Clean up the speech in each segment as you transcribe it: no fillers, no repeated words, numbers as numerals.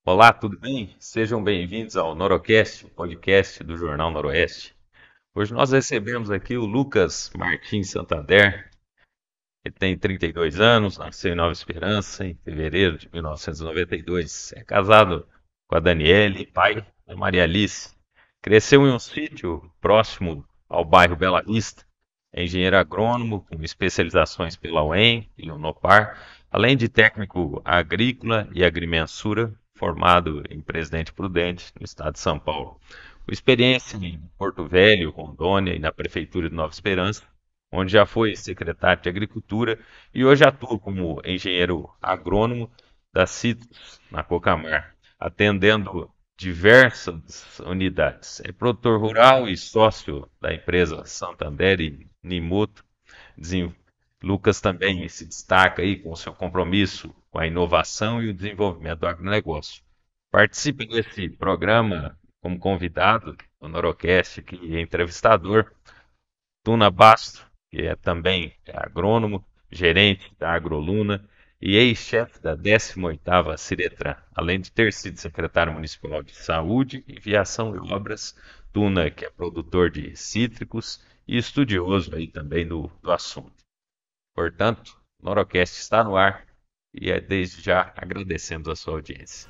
Olá, tudo bem? Sejam bem-vindos ao Norocast, o podcast do Jornal Noroeste. Hoje nós recebemos aqui o Lucas Martins Santander. Ele tem 32 anos, nasceu em Nova Esperança em fevereiro de 1992. É casado com a Daniele, pai da Maria Alice. Cresceu em um sítio próximo ao bairro Bela Vista. É engenheiro agrônomo com especializações pela UEM e Unopar, além de técnico agrícola e agrimensura, formado em Presidente Prudente, no estado de São Paulo. Com experiência em Porto Velho, Rondônia e na Prefeitura de Nova Esperança, onde já foi secretário de Agricultura e hoje atua como engenheiro agrônomo da Citrus, na Cocamar, atendendo diversas unidades. É produtor rural e sócio da empresa Santander e Nimuto. Lucas também se destaca aí com seu compromisso com a inovação e o desenvolvimento do agronegócio. Participe desse programa como convidado do Norocast, que é entrevistador, Tuna Basto, que é também agrônomo, gerente da Agroluna e ex-chefe da 18ª Ciretran, além de ter sido secretário municipal de Saúde e Viação e Obras. Tuna, que é produtor de cítricos e estudioso aí também do assunto. Portanto, o Norocast está no ar e desde já agradecemos a sua audiência.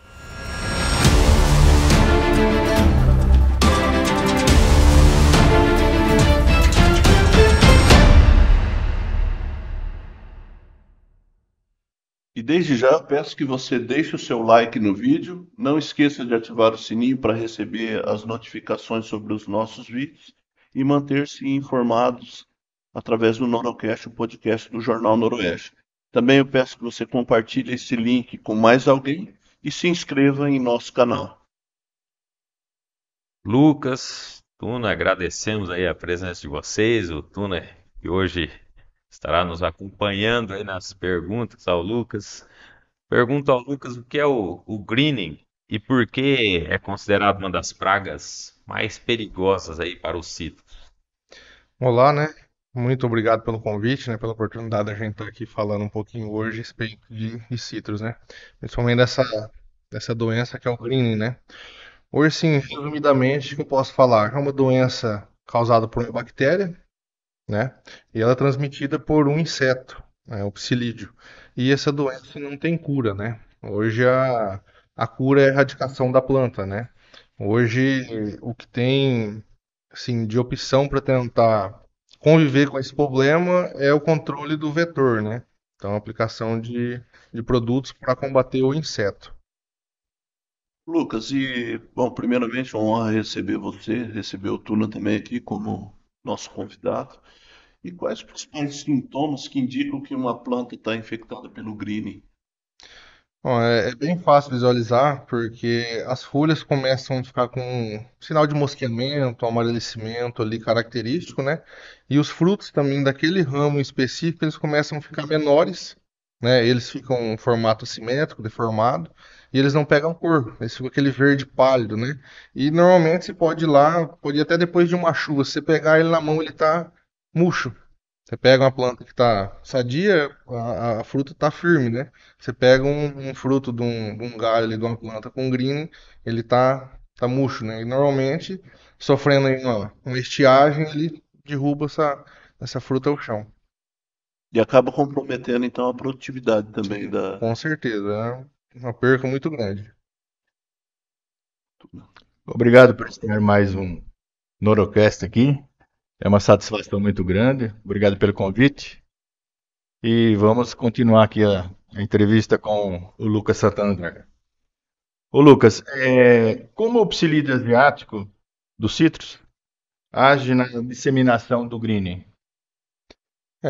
E desde já peço que você deixe o seu like no vídeo, não esqueça de ativar o sininho para receber as notificações sobre os nossos vídeos e manter-se informados através do Norocast, o podcast do Jornal Noroeste. Também eu peço que você compartilhe esse link com mais alguém e se inscreva em nosso canal. Lucas, Tuna, agradecemos aí a presença de vocês. O Tuna, que hoje estará nos acompanhando aí nas perguntas ao Lucas. Pergunto ao Lucas o que é o greening e por que é considerado uma das pragas mais perigosas aí para os cítricos. Olá, né? Muito obrigado pelo convite, né? Pela oportunidade da gente estar aqui falando um pouquinho hoje a respeito de citros, né? Principalmente dessa doença que é o greening, né? Hoje, sim, resumidamente, o que eu posso falar? É uma doença causada por uma bactéria, né? E ela é transmitida por um inseto, né? O psilídeo. E essa doença não tem cura, né? Hoje a cura é a erradicação da planta, né? Hoje o que tem assim, de opção para tentar conviver com esse problema é o controle do vetor, né? Então, a aplicação de produtos para combater o inseto. Lucas, bom, primeiramente, uma honra receber você, receber o Tuna também aqui como nosso convidado. E quais os principais sintomas que indicam que uma planta está infectada pelo greening? Bom, é bem fácil visualizar, porque as folhas começam a ficar com um sinal de mosqueamento, amarelecimento ali característico, né? E os frutos também daquele ramo específico, eles começam a ficar menores, né? Eles ficam em formato simétrico, deformado, e eles não pegam cor, eles ficam aquele verde pálido, né? E normalmente você pode ir lá, pode ir até depois de uma chuva, se você pegar ele na mão, ele tá murcho. Você pega uma planta que está sadia, a fruta está firme, né? Você pega um fruto de um galho ali, de uma planta com green, ele tá murcho, né? E normalmente, sofrendo aí uma estiagem, ele derruba essa fruta ao chão. E acaba comprometendo então a produtividade também da. Com certeza, é uma perca muito grande. Obrigado por estar mais um Norocast aqui. É uma satisfação muito grande. Obrigado pelo convite. E vamos continuar aqui a entrevista com o Lucas Santander. Ô Lucas, como o psilídeo asiático do citrus age na disseminação do greening?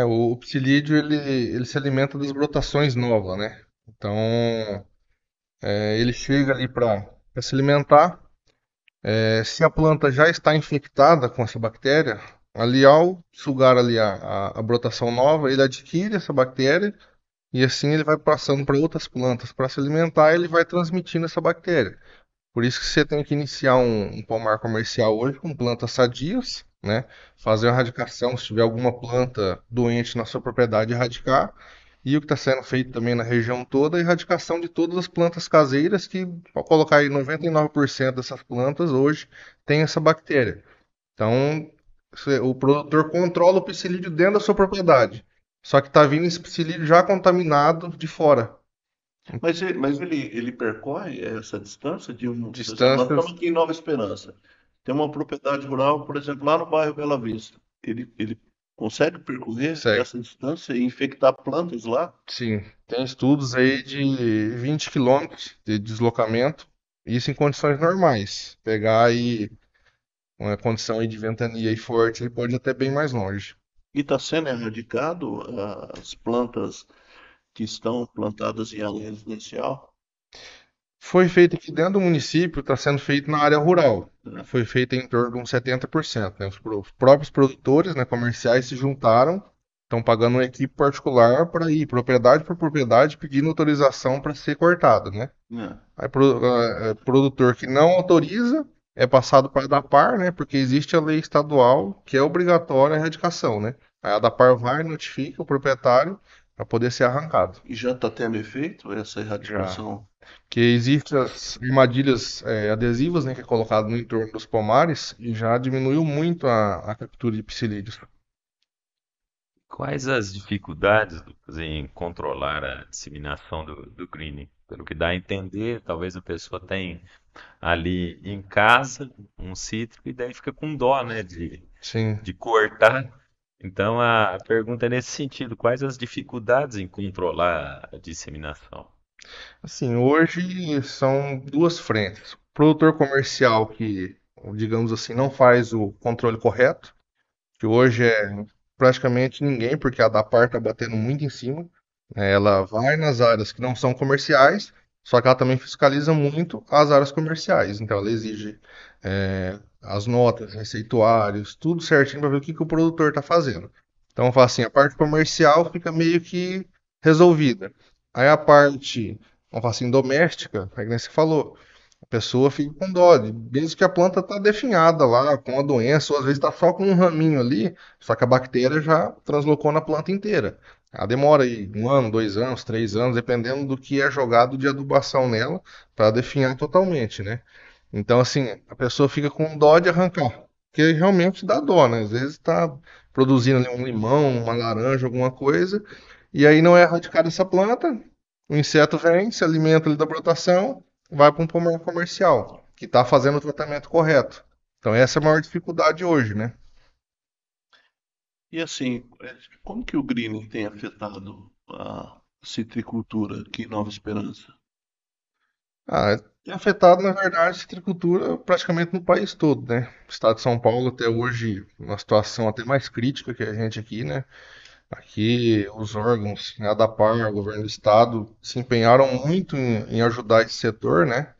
O psilídeo, ele se alimenta das brotações novas, né? Então, ele chega ali para se alimentar. Se a planta já está infectada com essa bactéria, ali ao sugar ali a brotação nova, ele adquire essa bactéria e assim ele vai passando para outras plantas para se alimentar e ele vai transmitindo essa bactéria. Por isso que você tem que iniciar um pomar comercial hoje com plantas sadias, né? Fazer uma erradicação, se tiver alguma planta doente na sua propriedade, erradicar E o que está sendo feito também na região toda é a erradicação de todas as plantas caseiras, que, ao colocar aí 99% dessas plantas hoje tem essa bactéria. Então, o produtor controla o psilídeo dentro da sua propriedade. Só que está vindo esse psilídeo já contaminado de fora. Mas ele percorre essa distância de um. Por exemplo, nós Distâncias, estamos aqui em Nova Esperança. Tem uma propriedade rural, por exemplo, lá no bairro Bela Vista. Ele consegue percorrer segue. essa distância e infectar plantas lá? Sim, tem estudos aí de 20 quilômetros de deslocamento, isso em condições normais. Pegar aí uma condição aí de ventania aí forte, ele pode ir até bem mais longe. E está sendo erradicado as plantas que estão plantadas em área residencial, Foi feito aqui dentro do município, está sendo feito na área rural. né? Foi feito em torno de uns 70%, né? Os próprios produtores, né, comerciais se juntaram, estão pagando uma equipe particular para ir propriedade por propriedade pedindo autorização para ser cortado, né? Né? Aí, produtor que não autoriza é passado para a ADAPAR, né? Porque existe a lei estadual que é obrigatória a erradicação, né? Aí a ADAPAR vai e notifica o proprietário para poder ser arrancado. E já está tendo efeito essa Já. erradicação? Que existem as armadilhas adesivas, né? Que é colocado no entorno dos pomares e já diminuiu muito a captura de psilídeos. Quais as dificuldades, Lucas, em controlar a disseminação do greening? Pelo que dá a entender, talvez a pessoa tenha ali em casa um cítrico e daí fica com dó, né, Sim. de cortar. Então a pergunta é nesse sentido, quais as dificuldades em controlar a disseminação? Assim, hoje são duas frentes. O produtor comercial que, digamos assim, não faz o controle correto, que hoje é praticamente ninguém, porque a Dapar está batendo muito em cima. Ela vai nas áreas que não são comerciais, só que ela também fiscaliza muito as áreas comerciais. Então ela exige as notas, receituários, tudo certinho para ver o que o produtor está fazendo. Então, fala assim, a parte comercial fica meio que resolvida. Aí a parte, vamos falar assim, doméstica, é que nem você falou, a pessoa fica com dó, mesmo que a planta está definhada lá, com a doença, ou às vezes está só com um raminho ali, só que a bactéria já translocou na planta inteira. Ela demora aí 1 ano, 2 anos, 3 anos, dependendo do que é jogado de adubação nela, para definhar totalmente, né? Então, assim, a pessoa fica com dó de arrancar, porque realmente dá dó, né? Às vezes está produzindo ali um limão, uma laranja, alguma coisa, e aí não é erradicada essa planta, o inseto vem, se alimenta ali da brotação, vai para um pomar comercial, que está fazendo o tratamento correto. Então, essa é a maior dificuldade hoje, né? E assim, como que o greening tem afetado a citricultura aqui em Nova Esperança? Ah, tem afetado, na verdade, a citricultura praticamente no país todo, né? O estado de São Paulo até hoje, uma situação até mais crítica que a gente aqui, né? Aqui os órgãos, né, a ADAPAR, o governo do estado, se empenharam muito em ajudar esse setor, né?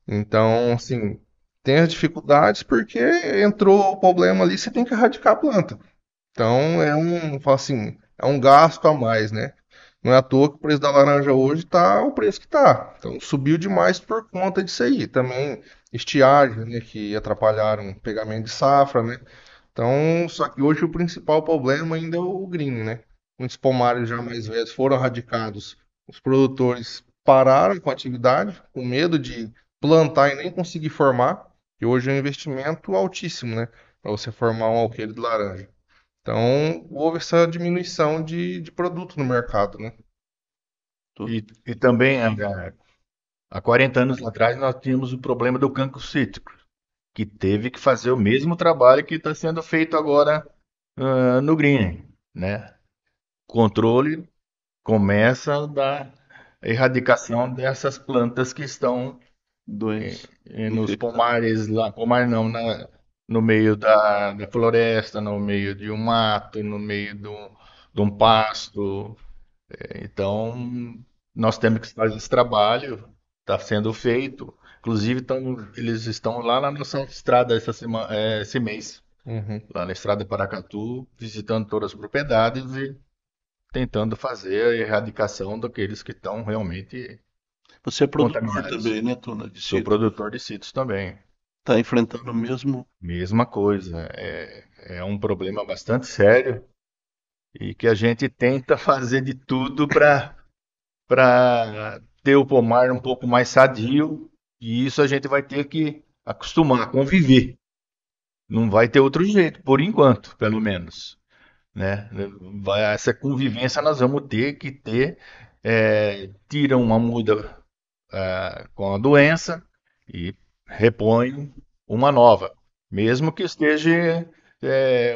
Então, assim, tem as dificuldades porque entrou o problema ali, você tem que erradicar a planta. Então, fala assim, é um gasto a mais, né? Não é à toa que o preço da laranja hoje está o preço que está. Então subiu demais por conta disso aí. Também estiagem, né, que atrapalharam o pegamento de safra, né? Então, só que hoje o principal problema ainda é o green, né? Muitos pomares já mais velhos foram erradicados. Os produtores pararam com a atividade, com medo de plantar e nem conseguir formar. E hoje é um investimento altíssimo, né? Para você formar um alqueire de laranja. Então, houve essa diminuição de produto no mercado, né? Tô- E também, há 40 anos atrás, nós tínhamos o problema do cancro cítrico, que teve que fazer o mesmo trabalho que está sendo feito agora, no green, né? Controle começa da erradicação dessas plantas que estão Doença nos infectada. pomares lá, pomar não, no meio da floresta, no meio de um mato, no meio de um pasto. Então, nós temos que fazer esse trabalho, está sendo feito. Inclusive, eles estão lá na nossa estrada esse mês, Uhum. lá na estrada Paracatu, visitando todas as propriedades e tentando fazer a erradicação daqueles que estão realmente Você é produtor contaminados. também, né, Tuna, de Sou citro? produtor de sítios também. Está enfrentando o mesmo. Mesma coisa. É um problema bastante sério e que a gente tenta fazer de tudo para ter o pomar um pouco mais sadio, e isso a gente vai ter que acostumar, conviver. Não vai ter outro jeito, por enquanto, pelo menos, né? Essa convivência nós vamos ter que ter, tira uma muda com a doença e repõe uma nova, mesmo que esteja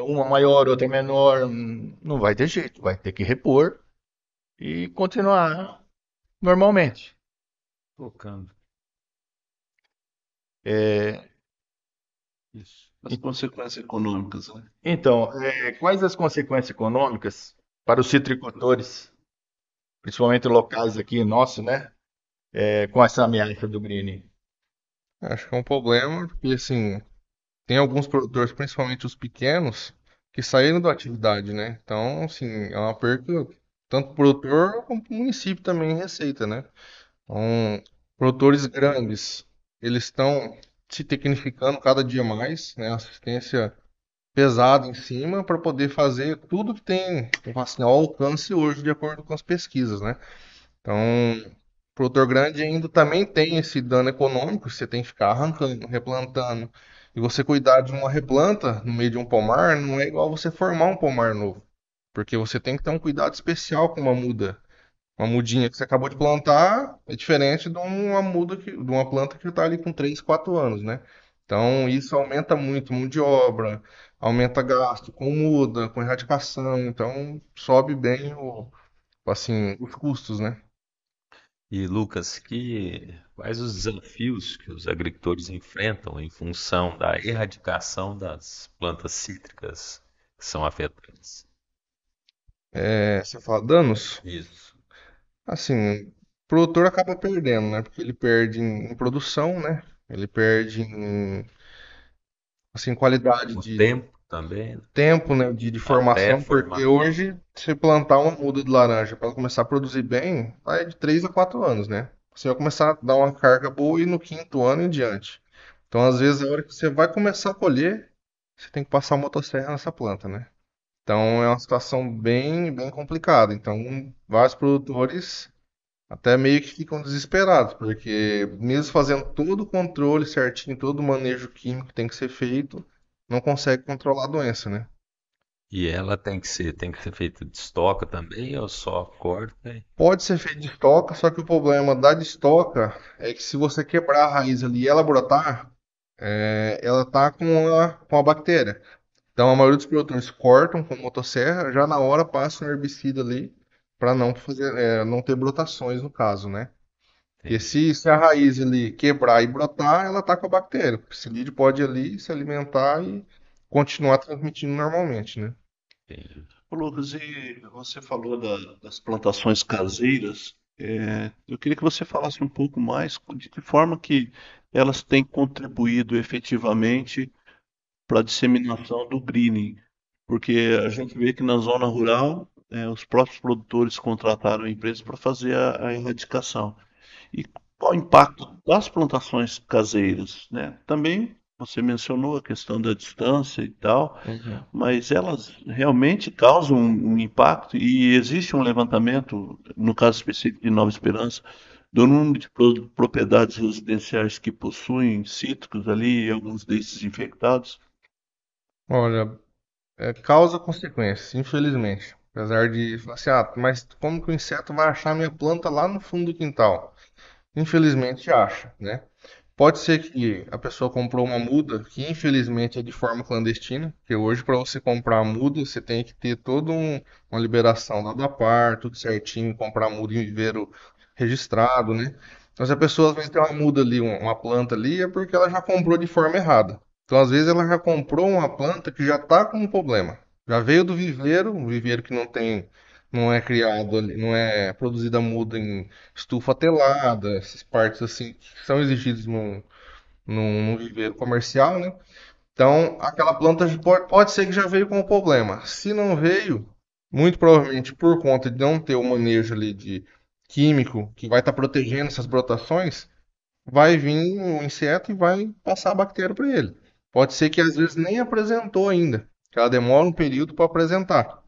uma maior, outra menor, não vai ter jeito, vai ter que repor e continuar normalmente. Tocando. É, Isso. As consequências econômicas, né? então, quais as consequências econômicas para os citricultores, principalmente locais aqui, nosso, né? Com essa ameaça do greening? Acho que é um problema, porque assim, tem alguns produtores, principalmente os pequenos, que saíram da atividade, né? Então, assim, é uma perca tanto para o produtor como para o município também em receita, né? Então, produtores grandes, eles estão se tecnificando cada dia mais, né? Assistência pesada em cima para poder fazer tudo que tem, assim, ao alcance hoje, de acordo com as pesquisas, né? Então, o produtor grande ainda também tem esse dano econômico, você tem que ficar arrancando, replantando. E você cuidar de uma replanta no meio de um pomar não é igual você formar um pomar novo. Porque você tem que ter um cuidado especial com uma muda. Uma mudinha que você acabou de plantar é diferente de uma muda de uma planta que está ali com 3 4 anos, né? Então isso aumenta muito mão de obra, aumenta gasto com muda, com erradicação, então sobe bem assim, os custos, né? E Lucas, quais os desafios que os agricultores enfrentam em função da erradicação das plantas cítricas que são afetadas? Você fala danos? Isso. Assim, o produtor acaba perdendo, né? Porque ele perde em produção, né? Ele perde em, assim, qualidade O de tempo também, né? tempo, né? De Até formação, porque formar. hoje, se plantar uma muda de laranja para começar a produzir bem, vai de 3 a 4 anos, né? Você vai começar a dar uma carga boa e no quinto ano em diante. Então, às vezes, a hora que você vai começar a colher, você tem que passar a motosserra nessa planta, né? Então, é uma situação bem complicada. Então, vários produtores até meio que ficam desesperados, porque mesmo fazendo todo o controle certinho, todo o manejo químico que tem que ser feito, não consegue controlar a doença, né? E ela tem que ser feita de estoca também, ou só corta? Pode ser feito de estoca, só que o problema da de estoca é que se você quebrar a raiz ali e ela brotar, ela tá com a bactéria. Então a maioria dos produtores cortam com motosserra, já na hora passa um herbicida ali para não fazer, não ter brotações no caso, né? Porque Entendi, se a raiz ali quebrar e brotar, ela tá com a bactéria. O psilídeo pode ali se alimentar e continuar transmitindo normalmente, né? entendi. Ô, Lucas, e você falou das plantações caseiras. Eu queria que você falasse um pouco mais de que forma que elas têm contribuído efetivamente para a disseminação do greening, porque a gente vê que na zona rural, os próprios produtores contrataram empresas para fazer a erradicação. E qual o impacto das plantações caseiras, né? Também você mencionou a questão da distância e tal, Uhum. mas elas realmente causam um impacto e existe um levantamento, no caso específico de Nova Esperança, do número de propriedades residenciais que possuem cítricos ali e alguns desses infectados. Olha, causa consequências, infelizmente. Apesar de falar assim, mas como que o inseto vai achar minha planta lá no fundo do quintal? Infelizmente acha, né? Pode ser que a pessoa comprou uma muda que infelizmente é de forma clandestina, porque hoje para você comprar a muda você tem que ter toda uma liberação lá da par, tudo certinho, comprar a muda em viveiro registrado, né? Então se a pessoa às vezes tem uma muda ali, uma planta ali, é porque ela já comprou de forma errada. Então às vezes ela já comprou uma planta que já está com um problema. Já veio do viveiro, um viveiro que não é criado ali, não é produzida muda em estufa telada, essas partes assim que são exigidas num viveiro comercial, né? Então, aquela planta pode ser que já veio com o problema. Se não veio, muito provavelmente por conta de não ter o manejo ali de químico que vai estar protegendo essas brotações, vai vir o inseto e vai passar a bactéria para ele. Pode ser que às vezes nem apresentou ainda, que ela demora um período para apresentar.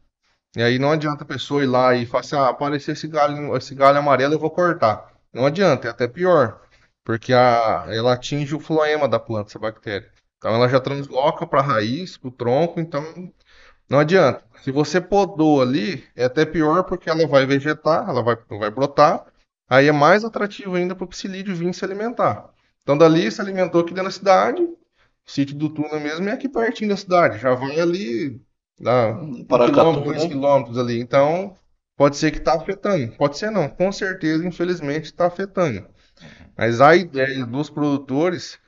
E aí não adianta a pessoa ir lá e falar assim, ah, apareceu esse galho amarelo, eu vou cortar. Não adianta, é até pior, porque ela atinge o floema da planta, essa bactéria. Então ela já transloca para a raiz, para o tronco, então não adianta. Se você podou ali, é até pior porque ela vai vegetar, ela vai brotar, aí é mais atrativo ainda para o psilídeo vir se alimentar. Então dali se alimentou aqui dentro da cidade, o sítio do Tuna mesmo é aqui pertinho da cidade, já vai ali, dá um Paracatu, quilômetro, dois né? quilômetros ali. Então pode ser que está afetando, pode ser não, com certeza, infelizmente está afetando. Mas a ideia dos produtores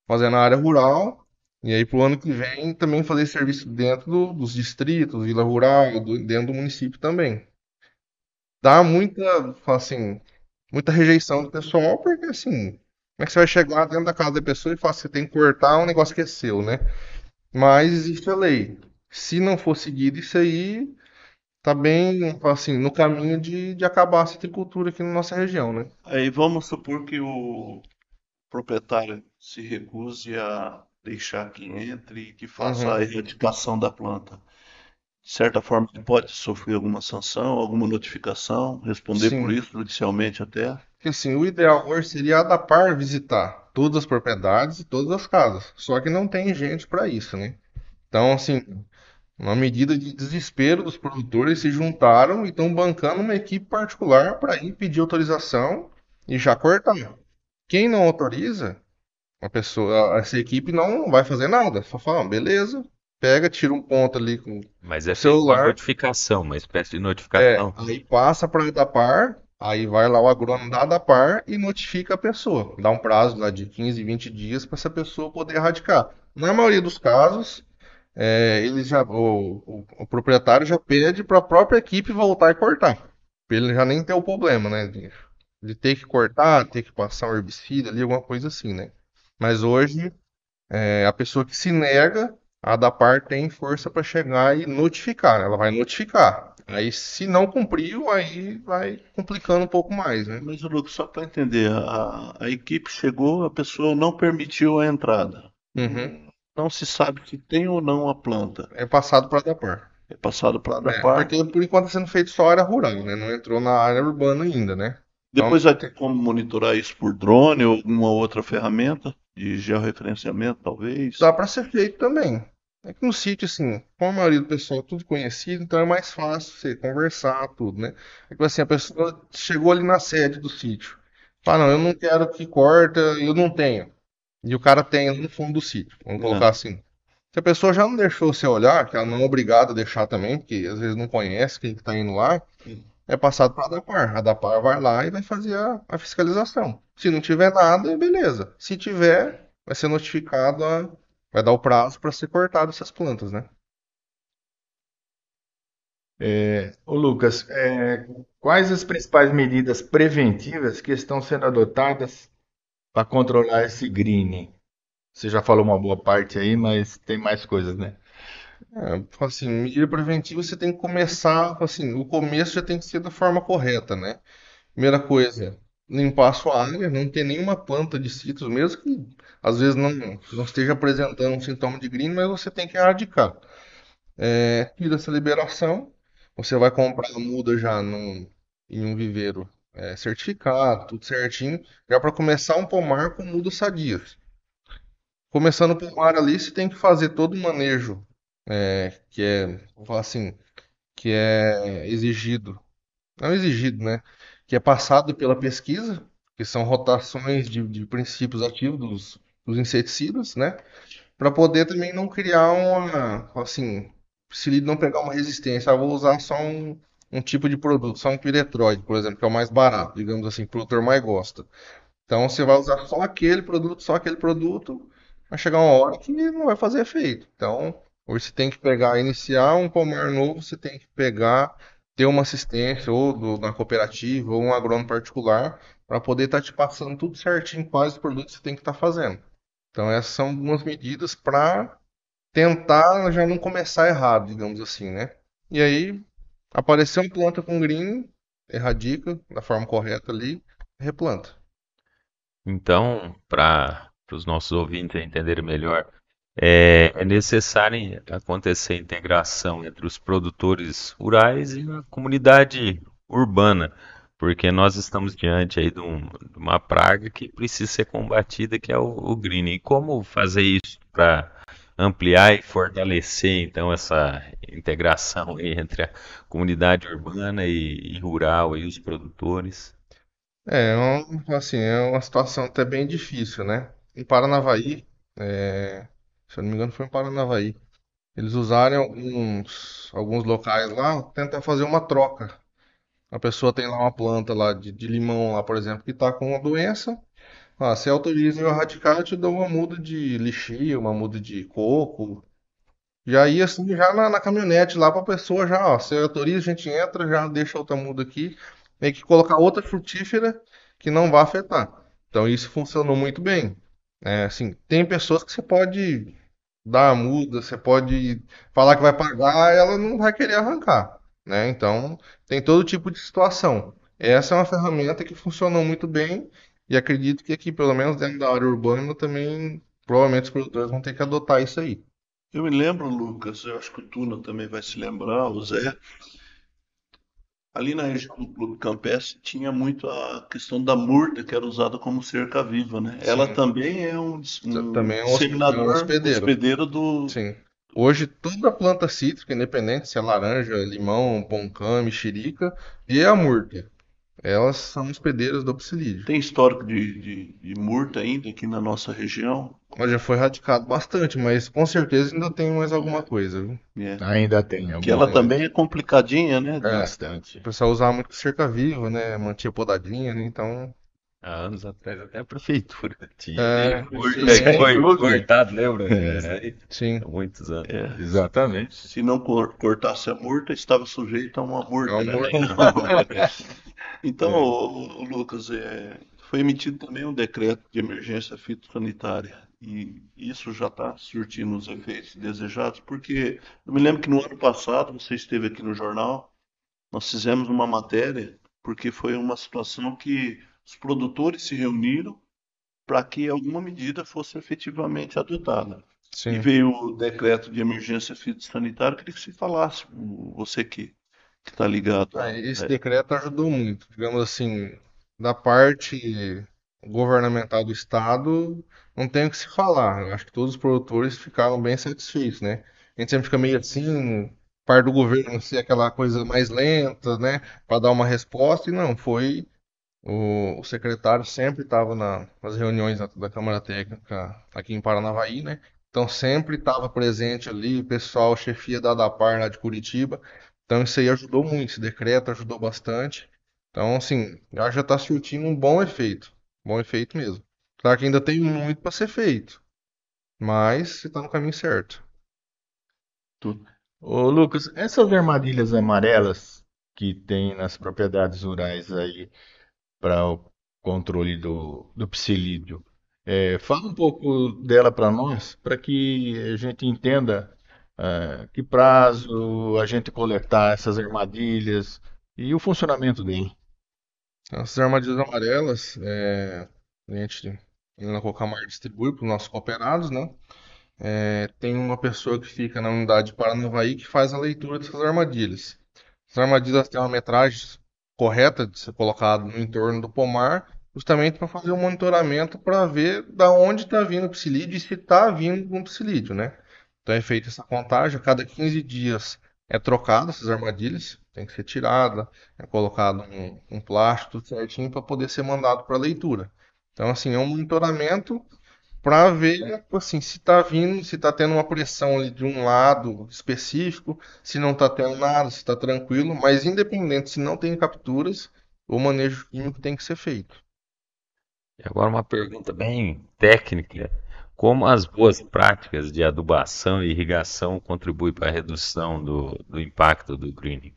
fazer na área rural, e aí pro ano que vem também fazer serviço dentro dos distritos, vila rural, dentro do município também. Dá muita, assim, muita rejeição do pessoal, porque assim, como é que você vai chegar dentro da casa da pessoa e falar que você tem que cortar um negócio que é seu, né? Mas existe a lei. Se não for seguido isso aí, tá bem, assim, no caminho de acabar a citricultura aqui na nossa região, né? Aí vamos supor que o proprietário se recuse a deixar que entre e que faça Uhum. a erradicação da planta. De certa forma, ele pode sofrer alguma sanção, alguma notificação, responder por Sim. isso judicialmente até. Porque assim, o ideal hoje seria a Dapar visitar todas as propriedades e todas as casas. Só que não tem gente para isso, né? Então, assim, uma medida de desespero dos produtores se juntaram e estão bancando uma equipe particular para ir pedir autorização e já cortar. Quem não autoriza, a pessoa, essa equipe não vai fazer nada. Só fala, "Ah, beleza, pega, tira um ponto ali com Mas o é feita uma celular. notificação, uma espécie de É, notificação. aí passa para a Edapar, aí vai lá o agrônomo da Edapar e notifica a pessoa. Dá um prazo lá de 15, 20 dias para essa pessoa poder erradicar. Na maioria dos casos, o proprietário já pede para a própria equipe voltar e cortar. Para ele já nem ter o problema, né? De ter que cortar, ter que passar um herbicida ali, alguma coisa assim, né? Mas hoje a pessoa que se nega, a da par tem força para chegar e notificar, né? Ela vai notificar. Aí, se não cumpriu, aí vai complicando um pouco mais, né? Mas, Lucas, só para entender, a equipe chegou, a pessoa não permitiu a entrada. Uhum. Não se sabe se tem ou não a planta. É passado para a da par. É passado para a É, par. porque por enquanto está sendo feito só área rural, né? Não entrou na área urbana ainda, né? Então, Depois vai ter como monitorar isso por drone ou alguma outra ferramenta de georreferenciamento, talvez. dá para ser feito também. É que no sítio, assim, como a maioria do pessoal é tudo conhecido, então é mais fácil você conversar, tudo, né? É que assim, a pessoa chegou ali na sede do sítio. Fala, não, eu não quero que corta, eu não tenho. E o cara tem ali no fundo do sítio, vamos É. colocar assim. Se a pessoa já não deixou você olhar, que ela não é obrigada a deixar também, porque às vezes não conhece quem que tá indo lá, é passado para a Dapar. A Dapar vai lá e vai fazer a fiscalização. Se não tiver nada, beleza. Se tiver, vai ser notificado, vai dar o prazo para ser cortado essas plantas, né? Ô Lucas, quais as principais medidas preventivas que estão sendo adotadas para controlar esse greening? Você já falou uma boa parte aí, mas tem mais coisas, né? Assim, medida preventiva você tem que começar, assim, o começo já tem que ser da forma correta, né? Primeira coisa, limpar a sua área, não ter nenhuma planta de citros, mesmo que às vezes não esteja apresentando um sintoma de green, mas você tem que erradicar. Tira essa liberação, você vai comprar a muda já em um viveiro certificado, tudo certinho, já para começar um pomar com mudas sadias. Começando o pomar ali, você tem que fazer todo o manejo vou falar assim, que é exigido, não exigido, né? Que é passado pela pesquisa, que são rotações de princípios ativos dos inseticidas, né? Para poder também não criar assim, se ele não pegar uma resistência, vou usar só um tipo de produto, só um piretroide, por exemplo, que é o mais barato, digamos assim, que o produtor mais gosta. Então você vai usar só aquele produto, vai chegar uma hora que não vai fazer efeito. Então, hoje você tem que pegar, iniciar um pomar novo, você tem que pegar, ter uma assistência ou na cooperativa ou um agrônomo particular para poder estar te passando tudo certinho quais os produtos você tem que estar fazendo. Então, essas são algumas medidas para tentar já não começar errado, digamos assim, né? E aí, apareceu uma planta com green, erradica da forma correta ali, replanta. Então, para os nossos ouvintes entenderem melhor, é necessário acontecer a integração entre os produtores rurais e a comunidade urbana, porque nós estamos diante aí de uma praga que precisa ser combatida, que é o greening. E como fazer isso para ampliar e fortalecer então essa integração aí entre a comunidade urbana e rural e os produtores? Assim, é uma situação até bem difícil, né? Em Paranavaí, se eu não me engano, foi em Paranavaí. Eles usaram alguns locais lá, tentar fazer uma troca. A pessoa tem lá uma planta lá de limão lá, por exemplo, que está com uma doença. Ah, você autoriza eu erradicar, eu te dou uma muda de lixia, uma muda de coco. Já ia assim, já na caminhonete lá pra pessoa já, ó, você autoriza, a gente entra, já deixa outra muda aqui. Tem que colocar outra frutífera que não vai afetar. Então isso funcionou muito bem. Assim, tem pessoas que você pode dar a muda, você pode falar que vai pagar, ela não vai querer arrancar, né? Então, tem todo tipo de situação. Essa é uma ferramenta que funcionou muito bem e acredito que aqui, pelo menos dentro da área urbana, também provavelmente os produtores vão ter que adotar isso aí. Eu me lembro, Lucas, eu acho que o Tuna também vai se lembrar, o Zé, ali na região do Clube Campestre tinha muito a questão da murta, que era usada como cerca viva, né? Ela Sim, também é um também é um disseminador, hospedeiro. hospedeiro do. Sim. Hoje toda planta cítrica, independente se é laranja, limão, poncã, mexerica e a murta, elas são hospedeiras do psilídeo. Tem histórico de murta ainda aqui na nossa região, Mas já foi radicado bastante, mas com certeza ainda tem mais alguma coisa, viu? né? Ainda tem Que alguma ela Tem. também coisa. é complicadinha, né? É, o Bastante. pessoal usava muito cerca-viva, né? Mantinha podadinha, né? Então, Há anos atrás até a prefeitura tinha ali, sim, cortado, lembra? É, Aí, sim. há muitos anos. É, exatamente. se não cortasse a murta, estava sujeito a uma É um multa, né? morto. Então, É, Lucas, foi emitido também um decreto de emergência fitossanitária e isso já está surtindo os efeitos desejados, porque eu me lembro que no ano passado, você esteve aqui no jornal, nós fizemos uma matéria, porque foi uma situação que os produtores se reuniram para que alguma medida fosse efetivamente adotada. E Sim. veio o decreto de emergência fitossanitária, queria que você falasse, você que está ligado Esse decreto ajudou muito, digamos assim, da parte governamental do estado, não tem o que se falar. Eu acho que todos os produtores ficaram bem satisfeitos, né? A gente sempre fica meio assim, parte do governo ser aquela coisa mais lenta, né, para dar uma resposta, e não, foi o secretário sempre estava nas reuniões da Câmara Técnica aqui em Paranavaí, né? Então sempre estava presente ali, o pessoal, chefia da ADAPAR lá de Curitiba. Então isso aí ajudou muito, esse decreto ajudou bastante. Então, assim, já está surtindo um bom efeito mesmo. Claro que ainda tem muito para ser feito, mas você está no caminho certo. tudo. Ô, Lucas, essas armadilhas amarelas que tem nas propriedades rurais aí para o controle do psilídeo, fala um pouco dela para nós, para que a gente entenda que prazo a gente coletar essas armadilhas e o funcionamento dele. Essas armadilhas amarelas, a gente na Cocamar distribui para os nossos cooperados, né? Tem uma pessoa que fica na unidade de Paranavaí que faz a leitura dessas armadilhas. As armadilhas têm uma metragem correta de ser colocado no entorno do pomar, justamente para fazer um monitoramento para ver da onde está vindo o psilídeo e se está vindo um psilídeo, né? Então é feita essa contagem, a cada 15 dias é trocado essas armadilhas, tem que ser tirada, é colocado um plástico tudo certinho para poder ser mandado para leitura. Então, assim, é um monitoramento para ver assim, se está vindo, se está tendo uma pressão ali de um lado específico, se não está tendo nada, se está tranquilo, mas independente se não tem capturas, o manejo químico tem que ser feito. E agora uma pergunta bem técnica. Como as boas práticas de adubação e irrigação contribuem para a redução do impacto do greening?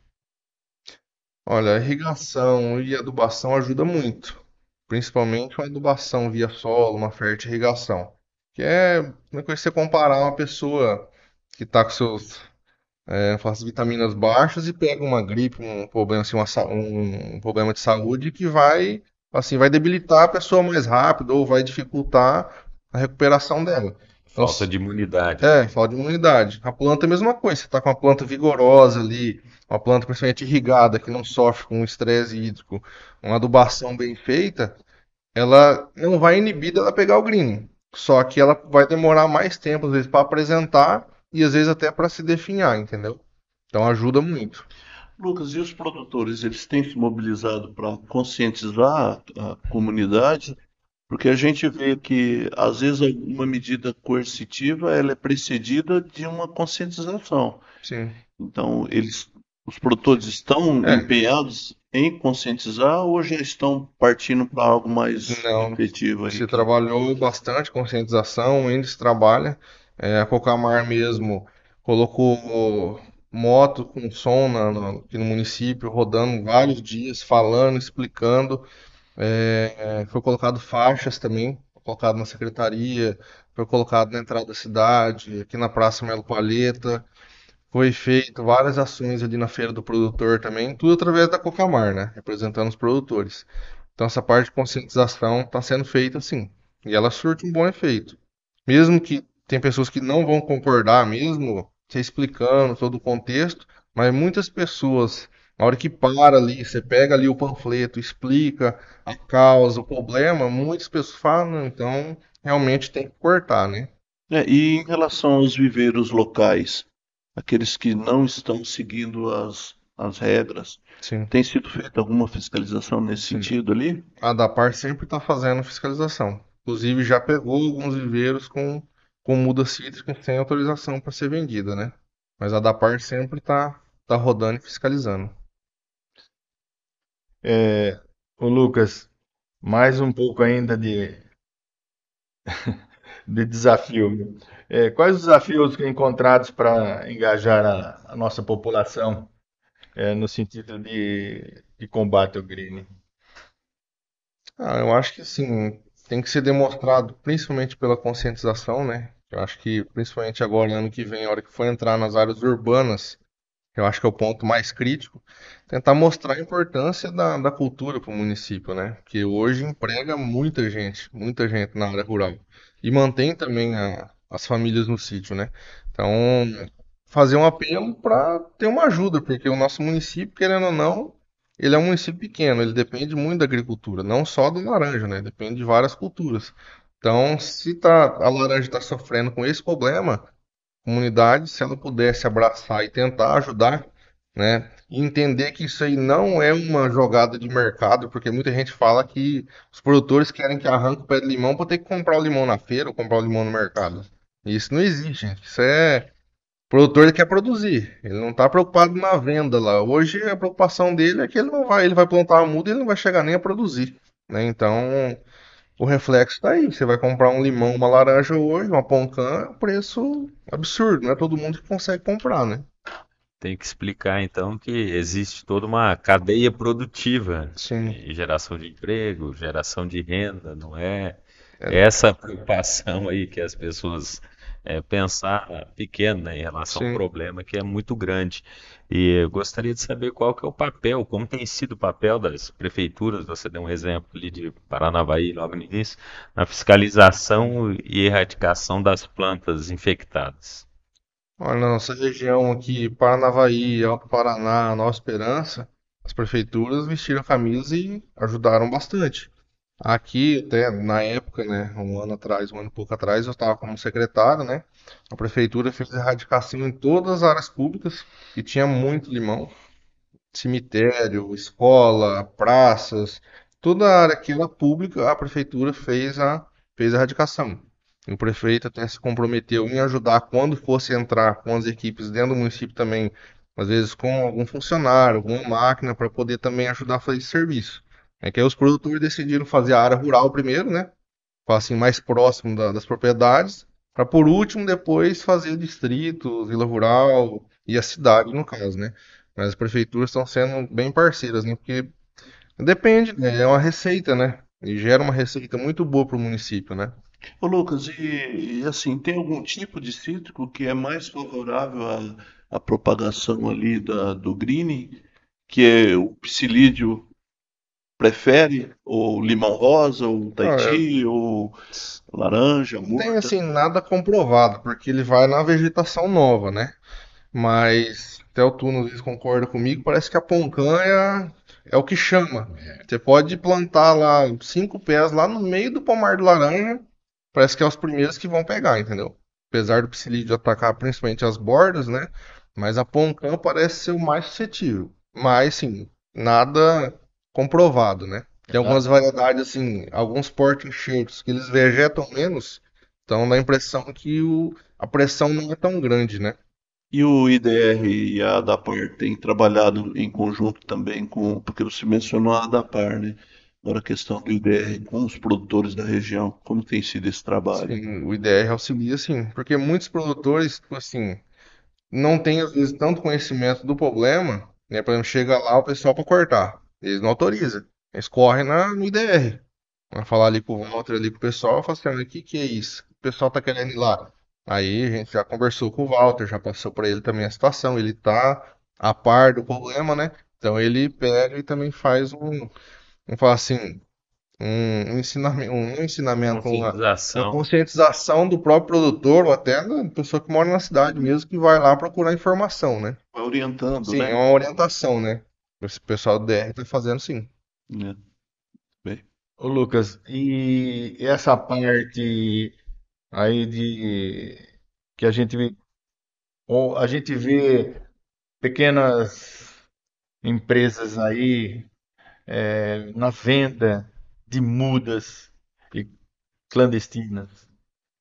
Olha, a irrigação e adubação ajuda muito, principalmente uma adubação via solo, uma fértil irrigação, que é uma coisa que você comparar uma pessoa que está com as vitaminas baixas e pega uma gripe, um problema, assim, um problema de saúde que vai, assim, vai debilitar a pessoa mais rápido ou vai dificultar a recuperação dela. Falta de imunidade. Falta de imunidade. A planta é a mesma coisa. Você está com uma planta vigorosa ali, uma planta principalmente irrigada, que não sofre com estresse hídrico, uma adubação bem feita, ela não vai inibir dela pegar o green. Só que ela vai demorar mais tempo, às vezes, para apresentar e às vezes até para se definhar, entendeu? Então ajuda muito. Lucas, e os produtores, eles têm se mobilizado para conscientizar a comunidade? Porque a gente vê que, às vezes, uma medida coercitiva, ela é precedida de uma conscientização. Sim. Então, os produtores estão É, empenhados em conscientizar ou já estão partindo para algo mais não. efetivo aí? Se trabalhou bastante conscientização, ainda se trabalha. A Cocamar mesmo colocou moto com som aqui no município, rodando vários dias, falando, explicando. Foi colocado faixas também, foi colocado na secretaria, foi colocado na entrada da cidade, aqui na Praça Melo Palheta. Foi feito várias ações ali na Feira do Produtor também, tudo através da Cocamar, né? Representando os produtores. Então essa parte de conscientização está sendo feita sim. E ela surte um bom efeito. Mesmo que tem pessoas que não vão concordar mesmo, você explicando todo o contexto, mas muitas pessoas, na hora que para ali, você pega ali o panfleto, explica a causa, o problema, muitas pessoas falam, "Não, então realmente tem que cortar, né?" E em relação aos viveiros locais, aqueles que não estão seguindo as regras, Sim, tem sido feita alguma fiscalização nesse sim. sentido ali? A Dapar sempre está fazendo fiscalização. Inclusive já pegou alguns viveiros com muda cítrica sem autorização para ser vendida, né? Mas a Dapar sempre tá rodando e fiscalizando. É, ô Lucas, mais um pouco ainda de desafio. Quais os desafios que encontrados para engajar a nossa população no sentido de combate ao crime? Eu acho que assim, tem que ser demonstrado principalmente pela conscientização, né? Eu acho que principalmente agora, ano que vem, a hora que for entrar nas áreas urbanas, eu acho que é o ponto mais crítico, tentar mostrar a importância da cultura para o município, né? Porque hoje emprega muita gente na área rural. E mantém também as famílias no sítio, né? Então, fazer um apelo para ter uma ajuda, porque o nosso município, querendo ou não, ele é um município pequeno, ele depende muito da agricultura, não só do laranja, né? Depende de várias culturas. Então, se a laranja está sofrendo com esse problema, comunidade, se ela pudesse abraçar e tentar ajudar, né? E entender que isso aí não é uma jogada de mercado, porque muita gente fala que os produtores querem que arranque o pé de limão para ter que comprar o limão na feira ou comprar o limão no mercado. E isso não existe, gente. Isso é. O produtor ele quer produzir, ele não está preocupado na venda lá. Hoje a preocupação dele é que ele vai plantar uma muda e ele não vai chegar nem a produzir, né? Então, o reflexo tá aí. Você vai comprar um limão, uma laranja hoje, uma poncã, é um preço absurdo. Não é todo mundo que consegue comprar, né? Tem que explicar então que existe toda uma cadeia produtiva Sim. e geração de emprego, geração de renda, não é É, essa preocupação aí que as pessoas pensar pequeno, né, em relação ao sim. problema que é muito grande. E eu gostaria de saber qual que é o papel, como tem sido o papel das prefeituras, você deu um exemplo ali de Paranavaí logo no início, na fiscalização e erradicação das plantas infectadas. Olha, na nossa região aqui, Paranavaí, Alto Paraná, Nova Esperança, as prefeituras vestiram a camisa e ajudaram bastante. Aqui, até na época, né, um ano atrás, um ano e pouco atrás, eu estava como secretário, né? A prefeitura fez erradicação em todas as áreas públicas e tinha muito limão. Cemitério, escola, praças, toda a área que era pública, a prefeitura fez a erradicação. E o prefeito até se comprometeu em ajudar quando fosse entrar com as equipes dentro do município também, às vezes com algum funcionário, alguma máquina, para poder também ajudar a fazer esse serviço. É que aí os produtores decidiram fazer a área rural primeiro, né? Assim, mais próximo das propriedades, para por último depois fazer o distrito, Vila Rural e a cidade, no caso, né? Mas as prefeituras estão sendo bem parceiras, né? Porque depende, né? É uma receita, né? E gera uma receita muito boa para o município, né? Ô Lucas, assim, tem algum tipo de cítrico que é mais favorável à propagação ali do greening, que é o psilídeo prefere? Ou limão rosa, ou Ah, Tahiti, ou laranja, não tem murta? assim nada comprovado, porque ele vai na vegetação nova, né? Mas até o Tuno às vezes concorda comigo, parece que a poncanha é o que chama. Você pode plantar lá 5 pés lá no meio do pomar de laranja, parece que é os primeiros que vão pegar, entendeu? Apesar do psilídeo atacar principalmente as bordas, né? Mas a poncã parece ser o mais suscetível. Mas sim, nada comprovado, né? Tem algumas variedades assim, alguns porta-enxertos que eles vegetam menos, então dá a impressão que a pressão não é tão grande, né? E o IDR e a ADAPAR têm trabalhado em conjunto também com, porque você mencionou a ADAPAR, né? Agora a questão do IDR com os produtores da região, como tem sido esse trabalho? Sim, o IDR auxilia sim, porque muitos produtores, tipo assim, não têm às vezes tanto conhecimento do problema, né? Por exemplo, chega lá o pessoal para cortar, eles não autorizam, eles correm no IDR, vai falar ali com o Walter, ali com o pessoal, fala assim, "Olha, o que que é isso? O pessoal tá querendo ir lá." Aí a gente já conversou com o Walter, já passou para ele também a situação, ele tá a par do problema, né? Então ele pega e também faz vamos falar assim, um ensinamento, uma Conscientização. conscientização do próprio produtor ou até da pessoa que mora na cidade mesmo que vai lá procurar informação, né? Vai orientando, Sim, é né? uma orientação, né? Esse pessoal do DR tá fazendo sim. Né? Bem, Ô Lucas, e essa parte aí de que a gente vê pequenas empresas aí na venda de mudas e clandestinas.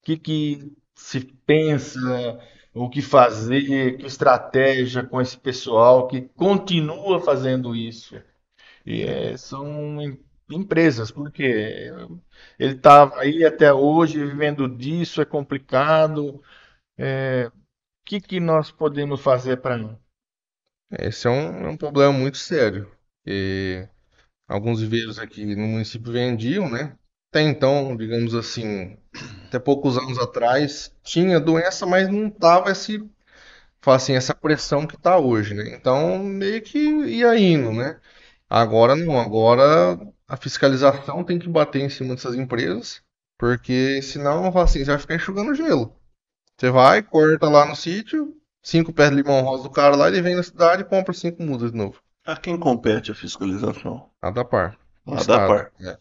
Que se pensa, o que fazer, que estratégia com esse pessoal que continua fazendo isso? E são empresas, porque ele está aí até hoje vivendo disso, é complicado. Que nós podemos fazer para Esse é um problema muito sério. E alguns viveiros aqui no município vendiam, né? Até então, digamos assim, até poucos anos atrás, tinha doença, mas não tava fala assim, essa pressão que tá hoje, né? Então, meio que ia indo, né? Agora não, agora a fiscalização tem que bater em cima dessas empresas, porque senão, fala assim, você vai ficar enxugando gelo. Você vai, corta lá no sítio, 5 pés de limão rosa do cara lá, ele vem na cidade e compra 5 mudas de novo. a quem compete a fiscalização? Nada a par. O A Estado. ADAPAR. Né?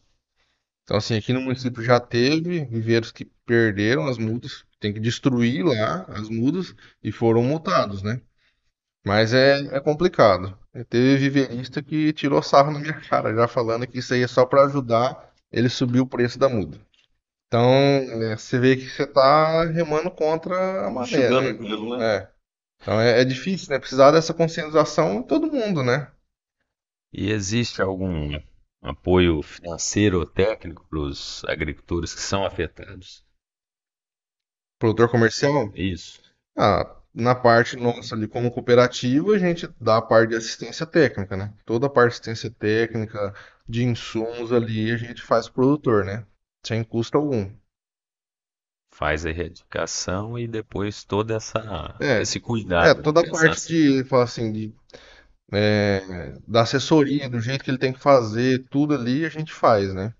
Então, assim, aqui no município já teve viveiros que perderam as mudas, tem que destruir lá as mudas e foram multados, né? Mas é complicado. Teve viveirista que tirou sarro na minha cara, já falando que isso aí é só para ajudar ele subir o preço da muda. Então, você vê que você está remando contra a maré, Enxugando né? gelo, né? É. Então é difícil, né? Precisar dessa conscientização em todo mundo, né? E existe algum apoio financeiro ou técnico para os agricultores que são afetados? Produtor comercial, Isso. na parte nossa ali como cooperativa, a gente dá a parte de assistência técnica, né? Toda a parte de assistência técnica, de insumos ali, a gente faz pro produtor, né? Sem custo algum. Faz a erradicação e depois todo É, esse cuidado, né? toda a Pensar parte assim. de, fala assim, da assessoria, do jeito que ele tem que fazer, tudo ali a gente faz, né?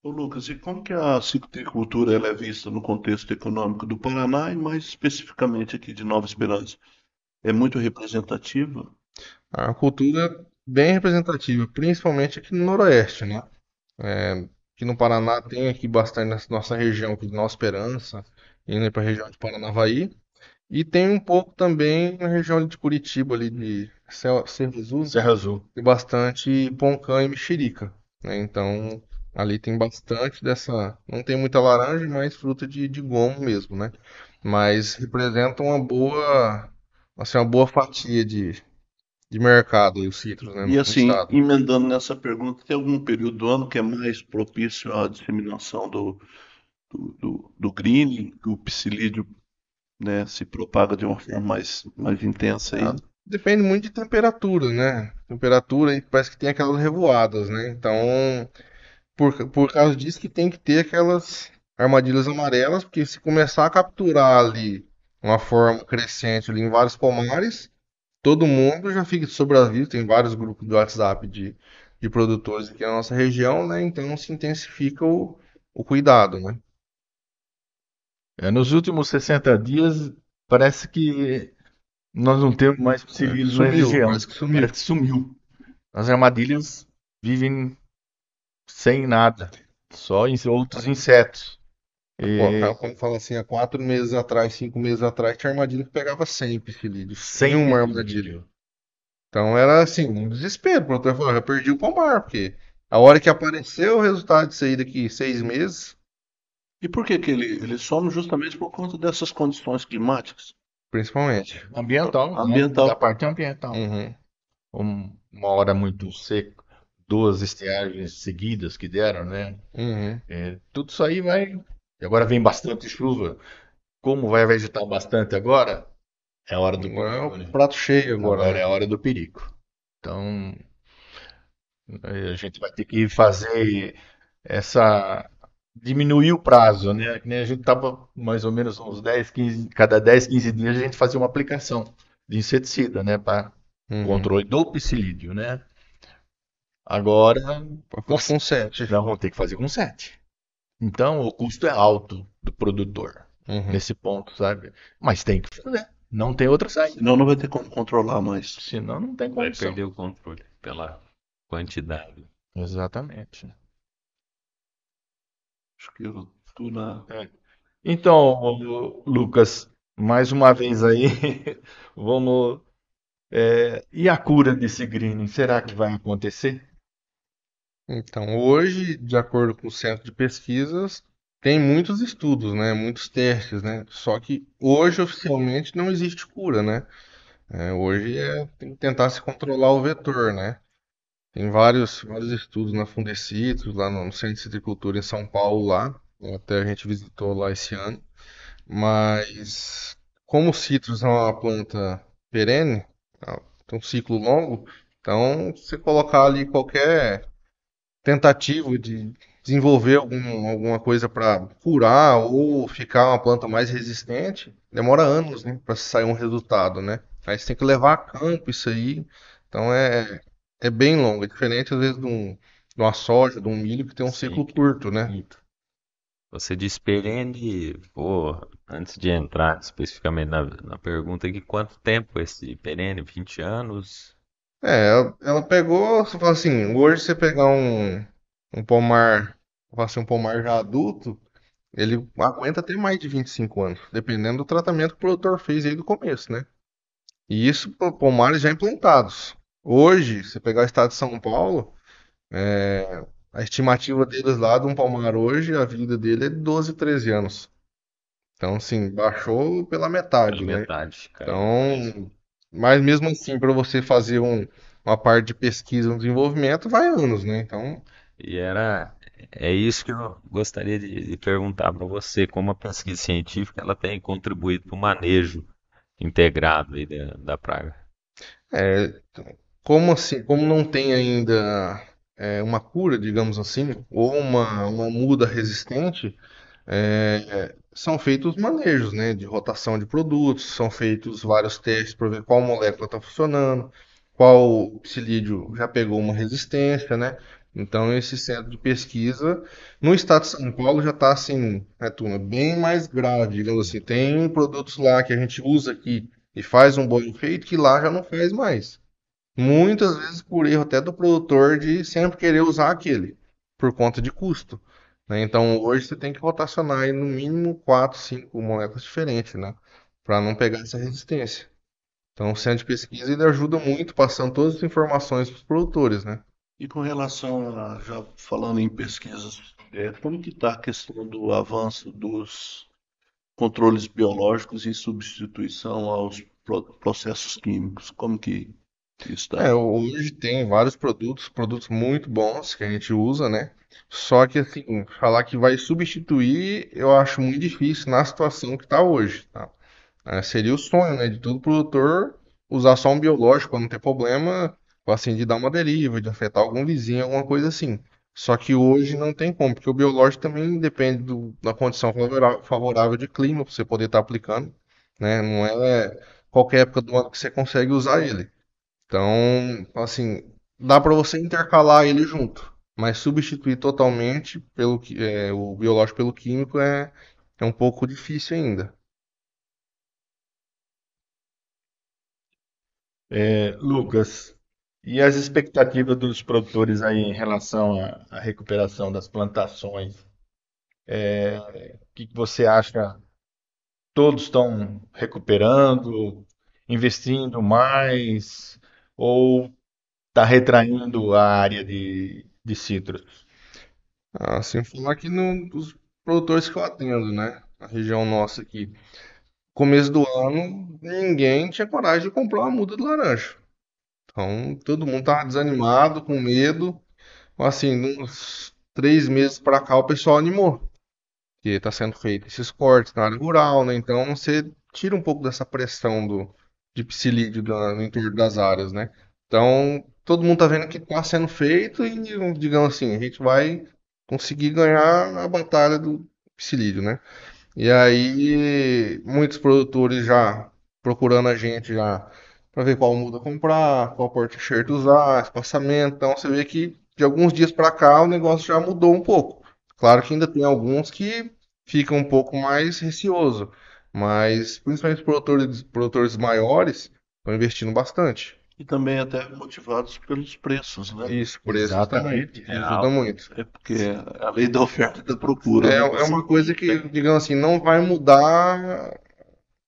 Ô Lucas, e como que a citricultura ela é vista no contexto econômico do Paraná e mais especificamente aqui de Nova Esperança? É muito representativa? A cultura bem representativa, principalmente aqui no Noroeste, né? Aqui no Paraná tem aqui bastante nessa nossa região aqui de Nova Esperança, indo para a região de Paranavaí. E tem um pouco também na região de Curitiba, ali de Cerezu, Serra Azul? tem bastante poncã e mexerica, né? Então, ali tem bastante dessa. Não tem muita laranja, mas fruta de gomo mesmo, né? Mas representa uma boa fatia de mercado aí, os citros, né, E no assim, estado. emendando nessa pergunta, tem algum período do ano que é mais propício à disseminação do greening, que o psilídeo, né, se propaga de uma forma mais intensa aí? Ah, depende muito de temperatura, né? Temperatura e parece que tem aquelas revoadas, né? Então, por causa disso que tem que ter aquelas armadilhas amarelas, porque se começar a capturar ali uma forma crescente ali em vários pomares, todo mundo já fica de sobreaviso. Tem vários grupos do WhatsApp de de produtores aqui na nossa região, né? Então se intensifica o cuidado, né? Nos últimos 60 dias, parece que nós não temos mais psililo na Sumiu, região. quase que sumiu. Parece que sumiu. As armadilhas vivem sem nada, só em outros insetos. E Como fala assim, há 4 meses atrás, 5 meses atrás, tinha armadilha que pegava 100 psilídeos em sem uma armadilha. psililo. Então era assim, um desespero. O produtor falou, já perdi o pomar, porque a hora que apareceu o resultado disso aí daqui 6 meses, E por que que ele some justamente por conta dessas condições climáticas? principalmente. Ambiental, né? Da Ambiental. parte ambiental. Uhum, Uma hora muito seco, duas estiagens seguidas que deram, né? uhum. Tudo isso aí vai. E agora vem bastante chuva. Como vai vegetar bastante agora, é hora do Agora é perigo, o né? prato cheio agora, Agora é né? a hora do perigo. Então, a gente vai ter que fazer essa. Diminuir o prazo, né? Que nem a gente tava mais ou menos uns 10, 15, cada 10, 15 dias a gente fazia uma aplicação de inseticida, né? Para Uhum. controle do psilídeo, né? Agora, Pode fazer com 7. nós vamos ter que fazer com 7. Então, o custo é alto do produtor Uhum. nesse ponto, sabe? Mas tem que fazer. Não tem outra saída. Senão não vai ter como controlar mais. Senão não tem Vai condição. perder o controle pela quantidade. Exatamente. Acho que eu tô na. Então, Lucas, mais uma vez aí, vamos. E a cura desse greening, será que vai acontecer? Então, hoje, de acordo com o Centro de Pesquisas, tem muitos estudos, né? Muitos testes, né? Só que hoje, oficialmente, não existe cura, né? Hoje tem que tentar se controlar o vetor, né? Tem vários estudos na Fundecitrus, lá no Centro de Citricultura em São Paulo, lá. Até a gente visitou lá esse ano. Mas, como o citrus é uma planta perene, tem um ciclo longo, então, se você colocar ali qualquer tentativa de desenvolver alguma coisa para curar ou ficar uma planta mais resistente, demora anos, né, para sair um resultado, né? Aí você tem que levar a campo isso aí. Então é bem longo, é diferente às vezes de uma soja, de um milho que tem um Sim, ciclo curto, né? muito. Você disse perene, pô, antes de entrar especificamente na pergunta aqui, quanto tempo esse perene? 20 anos? Ela pegou, você fala assim, hoje você pegar um pomar, assim, um pomar já adulto, ele aguenta até mais de 25 anos, dependendo do tratamento que o produtor fez aí do começo, né? E isso por pomares já implantados. Hoje, se pegar o estado de São Paulo, a estimativa deles lá de um pomar hoje, a vida dele é de 12, 13 anos. Então, assim, baixou pela Pela metade, né? metade, caiu mesmo. Então, mas mesmo assim, para você fazer uma parte de pesquisa e desenvolvimento, vai anos, né? Então, E é isso que eu gostaria de perguntar para você, como a pesquisa científica ela tem contribuído para o manejo integrado aí da praga. é, como assim, como não tem ainda uma cura, digamos assim, ou uma muda resistente, são feitos manejos, né, de rotação de produtos, são feitos vários testes para ver qual molécula está funcionando, qual psilídeo já pegou uma resistência, né? Então, esse centro de pesquisa no estado de São Paulo já está assim, né, turma, bem mais grave, digamos assim. Tem produtos lá que a gente usa aqui e faz um bom efeito que lá já não faz mais. Muitas vezes por erro até do produtor de sempre querer usar aquele, por conta de custo, né? Então hoje você tem que rotacionar aí no mínimo 4, 5 moléculas diferentes, né? Para não pegar essa resistência. Então o centro de pesquisa ele ajuda muito passando todas as informações para os produtores, né? E com relação a, já falando em pesquisas, como que está a questão do avanço dos controles biológicos em substituição aos processos químicos? Como que está? Hoje tem vários produtos muito bons que a gente usa, né? Só que assim, falar que vai substituir, eu acho muito difícil na situação que está hoje, tá? Seria o sonho, né, de todo produtor usar só um biológico para não ter problema, assim, de dar uma deriva, de afetar algum vizinho, alguma coisa assim. Só que hoje não tem como, porque o biológico também depende da condição favorável de clima para você poder estar aplicando, né? Não é qualquer época do ano que você consegue usar ele. Então, assim, dá para você intercalar ele junto, mas substituir totalmente o biológico pelo químico é um pouco difícil ainda. Lucas, e as expectativas dos produtores aí em relação à recuperação das plantações? O que que você acha? Todos estão recuperando, investindo mais, ou está retraindo a área de citros? Sem falar que os produtores que eu atendo, né? A região nossa aqui. Começo do ano, ninguém tinha coragem de comprar uma muda de laranja. Então, todo mundo tava desanimado, com medo. Assim, uns 3 meses para cá, o pessoal animou. Que está sendo feito esses cortes na área rural, né? Então, você tira um pouco dessa pressão de psilídeo no entorno das áreas, né? Então, todo mundo tá vendo que está sendo feito e, digamos assim, a gente vai conseguir ganhar a batalha do psilídeo, né? E aí, muitos produtores já procurando a gente já para ver qual muda comprar, qual porta-enxerto usar, espaçamento. Então, você vê que de alguns dias para cá o negócio já mudou um pouco. Claro que ainda tem alguns que ficam um pouco mais receoso, mas principalmente os produtores maiores estão investindo bastante. E também até motivados pelos preços, né? Isso, preços também. Exatamente. É Ajuda alto. muito. É porque a lei da oferta e da procura, É, né? é uma coisa que, digamos assim, não vai mudar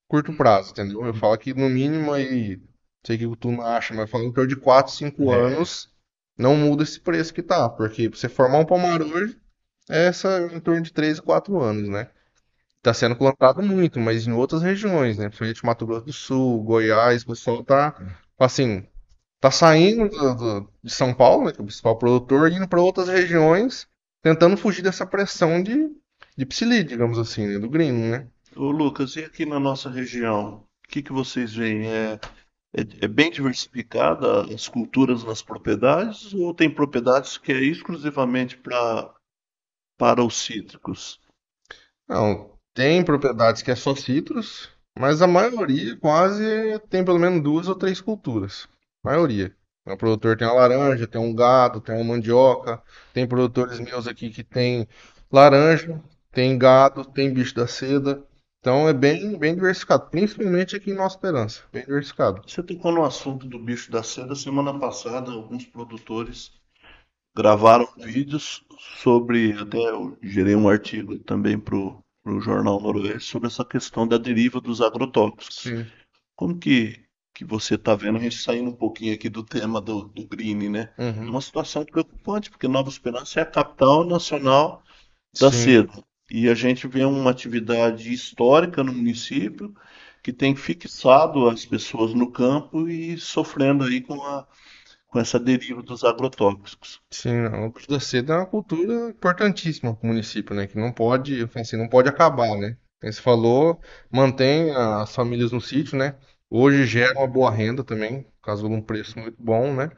curto prazo, entendeu? Eu falo que no mínimo aí, sei que tu não acha, mas falando que de 4, 5 É, anos não muda esse preço que tá, porque pra você formar um pomar hoje é em torno de 3 a 4 anos, né? Tá sendo plantado muito, mas em outras regiões, né? Principalmente Mato Grosso do Sul, Goiás, o pessoal tá assim, tá saindo de São Paulo, né, que é o principal produtor, e indo para outras regiões, tentando fugir dessa pressão de psilídeo, digamos assim, né, do green, né? Ô Lucas, e aqui na nossa região, o que que vocês veem? É bem diversificada as culturas nas propriedades ou tem propriedades que é exclusivamente para os cítricos? Não, tem propriedades que é só citros, mas a maioria quase tem pelo menos 2 ou 3 culturas. A maioria. O produtor tem uma laranja, tem um gado, tem uma mandioca. Tem produtores meus aqui que tem laranja, tem gado, tem bicho da seda. Então é bem diversificado, principalmente aqui em Nossa Esperança, bem diversificado. Você tocou no assunto do bicho da seda. Semana passada, alguns produtores gravaram vídeos sobre, até eu gerei um artigo também para o Jornal Noroeste sobre essa questão da deriva dos agrotóxicos. Sim. Como que você está vendo, a gente saindo um pouquinho aqui do tema do green, né? É Uhum. uma situação preocupante, porque Nova Esperança é a capital nacional da Sim. seda. E a gente vê uma atividade histórica no município que tem fixado as pessoas no campo e sofrendo aí com essa deriva dos agrotóxicos. Sim, não. O bicho da seda é uma cultura importantíssima para o município, né? Que não pode, assim, não pode acabar, né? Como você falou, mantém as famílias no sítio, né? Hoje gera uma boa renda também, por causa de um preço muito bom, né?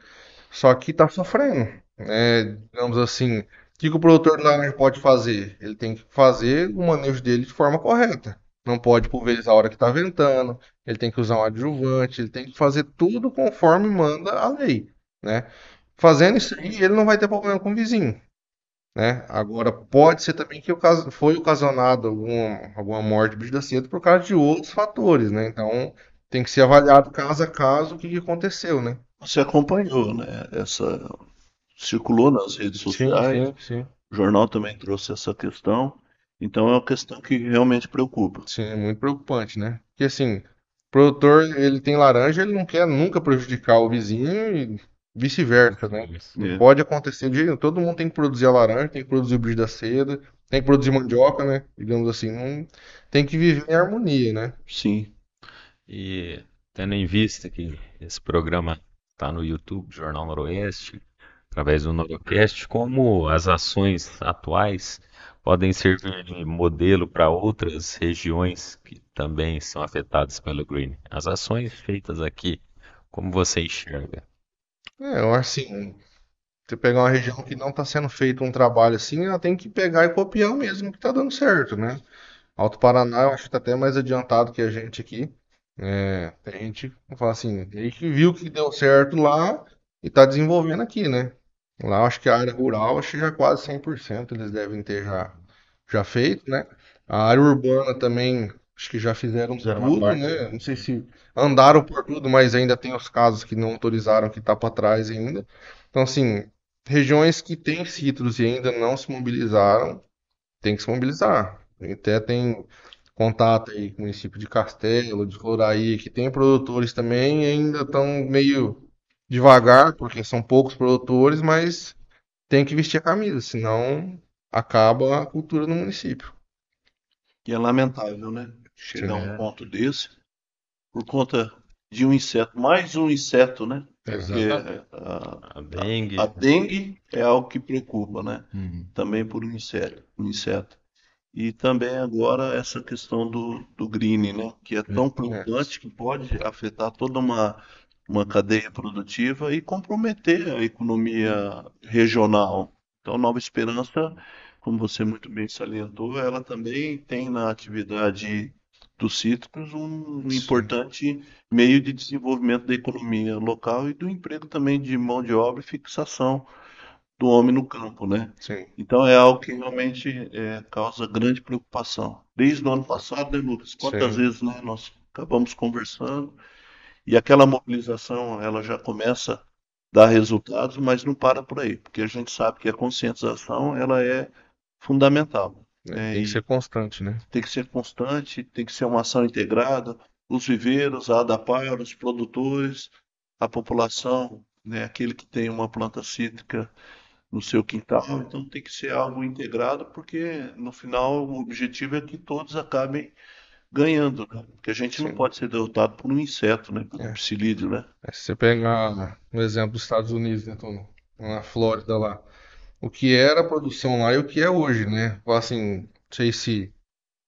Só que está sofrendo, né? Digamos assim, o que que o produtor de laranja pode fazer? Ele tem que fazer o manejo dele de forma correta. Não pode pulverizar a hora que está ventando, ele tem que usar um adjuvante, ele tem que fazer tudo conforme manda a lei, né? Fazendo isso aí, ele não vai ter problema com o vizinho, né? Agora, pode ser também que foi ocasionado alguma morte de bicho da seda por causa de outros fatores, né? Então, tem que ser avaliado caso a caso o que que aconteceu, né? Você acompanhou, né? Circulou nas redes Sim, sociais, sim, sim. o jornal também trouxe essa questão. Então é uma questão que realmente preocupa. Sim, é muito preocupante, né? Porque assim, o produtor, ele tem laranja, ele não quer nunca prejudicar o vizinho e vice-versa, né? Isso. Não É. pode acontecer de jeito nenhum. Todo mundo tem que produzir a laranja, tem que produzir o brilho da seda, tem que produzir mandioca, né? Digamos assim, não tem que viver em harmonia, né? Sim. E tendo em vista que esse programa está no YouTube, Jornal Noroeste, através do Norocast, como as ações atuais podem servir de modelo para outras regiões que também são afetadas pelo Green? As ações feitas aqui, como você enxerga? Eu acho assim, você pegar uma região que não está sendo feito um trabalho assim, ela tem que pegar e copiar o mesmo que está dando certo, né? Alto Paraná, eu acho que está até mais adiantado que a gente aqui. É, tem gente que fala assim, ele que viu que deu certo lá, e está desenvolvendo aqui, né? Lá acho que a área rural, acho que já quase 100% eles devem ter já feito, né? A área urbana também, acho que já fizeram Fizeram uma tudo, parte. né? Não sei se andaram por tudo, mas ainda tem os casos que não autorizaram, que tá para trás ainda. Então, assim, regiões que têm citros e ainda não se mobilizaram, tem que se mobilizar. Até tem contato aí com o município de Castelo, de Floraí, que tem produtores também e ainda estão meio devagar, porque são poucos produtores, mas tem que vestir a camisa, senão acaba a cultura no município. E é lamentável, né? Chegar a Sim, um É, ponto desse por conta de um inseto, mais um inseto, né? Porque exatamente. A a dengue. dengue é algo que preocupa, né? uhum. Também por um inseto. E também agora essa questão do green, né? Que é tão É, preocupante que pode afetar toda uma cadeia produtiva e comprometer a economia regional. Então, Nova Esperança, como você muito bem salientou, ela também tem na atividade dos cítricos um sim, importante meio de desenvolvimento da economia local e do emprego também de mão de obra e fixação do homem no campo, né? sim. Então é algo que realmente causa grande preocupação. Desde o ano passado, né, Lucas? Quantas Sim. vezes, né, nós acabamos conversando e aquela mobilização, ela já começa a dar resultados, mas não para por aí, porque a gente sabe que a conscientização, ela é fundamental, É, né? tem que ser E constante, né? tem que ser constante, tem que ser uma ação integrada, os viveiros, a ADAPAR, os produtores, a população, né, aquele que tem uma planta cítrica no seu quintal. Então tem que ser algo integrado, porque no final o objetivo é que todos acabem ganhando, né? Porque a gente não Sim. pode ser derrotado por um inseto, né? Por um É. psilídeo, né? Se você pegar um exemplo dos Estados Unidos, né, Tom? Na Flórida lá, o que era a produção lá e o que é hoje, né? Assim, não sei se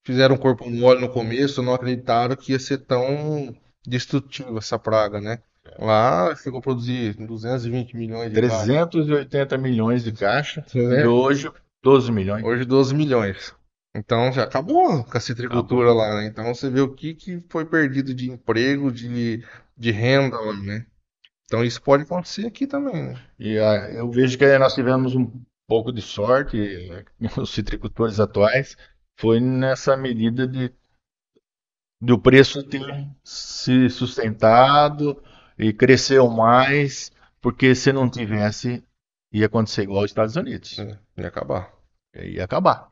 fizeram um corpo mole no começo, não acreditaram que ia ser tão destrutiva essa praga, né? Lá chegou a produzir 220 milhões de caixas. 380 milhões de caixa Você e vê? hoje 12 milhões. Hoje 12 milhões. Então já acabou com a citricultura Acabou. lá, né? Então você vê o que foi perdido de emprego, de renda lá, né? Então isso pode acontecer aqui também, né? E eu vejo que nós tivemos um pouco de sorte, os citricultores atuais, foi nessa medida do preço ter se sustentado e cresceu mais, porque se não tivesse, ia acontecer igual aos Estados Unidos, Ia acabar. ia acabar.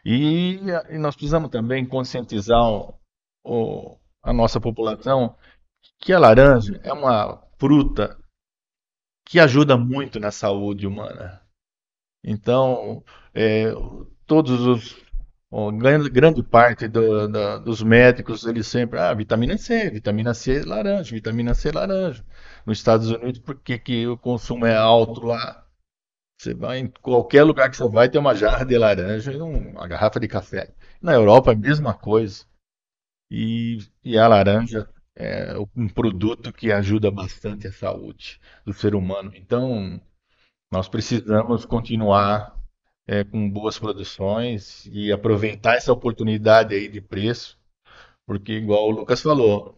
E nós precisamos também conscientizar a nossa população que a laranja é uma fruta que ajuda muito na saúde humana. Então, é, todos os, grande parte dos médicos, eles sempre, vitamina C laranja, vitamina C laranja. Nos Estados Unidos, por que que o consumo é alto lá? Você vai em qualquer lugar que você vai, tem uma jarra de laranja e uma garrafa de café. Na Europa, a mesma coisa. E a laranja é um produto que ajuda bastante a saúde do ser humano. Então, nós precisamos continuar com boas produções e aproveitar essa oportunidade aí de preço, porque igual o Lucas falou,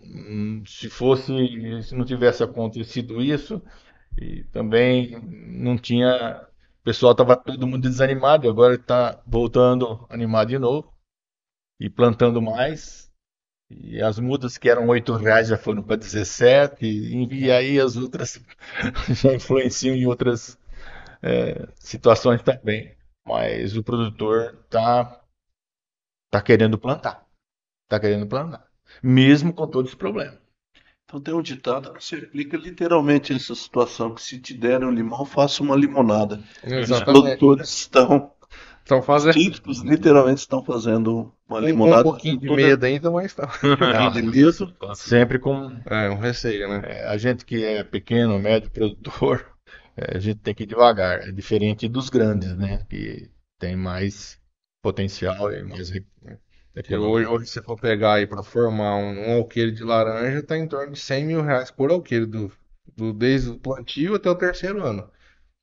se não tivesse acontecido isso, e também não tinha, o pessoal estava todo mundo desanimado, agora está voltando animado de novo e plantando mais. E as mudas que eram R$ 8 já foram para 17, e aí as outras já influenciam em outras situações também. Mas o produtor tá querendo plantar. Tá querendo plantar. Mesmo com todos os problemas. Então tem um ditado que se aplica literalmente a essa situação, que se te derem um limão, faça uma limonada. E os Exatamente. produtores estão, Então os fazer cítricos literalmente estão fazendo uma com um limonada pouquinho com de toda medo ainda, mas tá. um pouquinho de medo. Sempre com É um receio, né? a gente que é pequeno, médio produtor, a gente tem que ir devagar. É diferente dos grandes, né? Que tem mais potencial e mais Que hoje, economia. hoje se for pegar aí para formar um alqueire de laranja, tá em torno de 100 mil reais por alqueire, desde o plantio até o terceiro ano.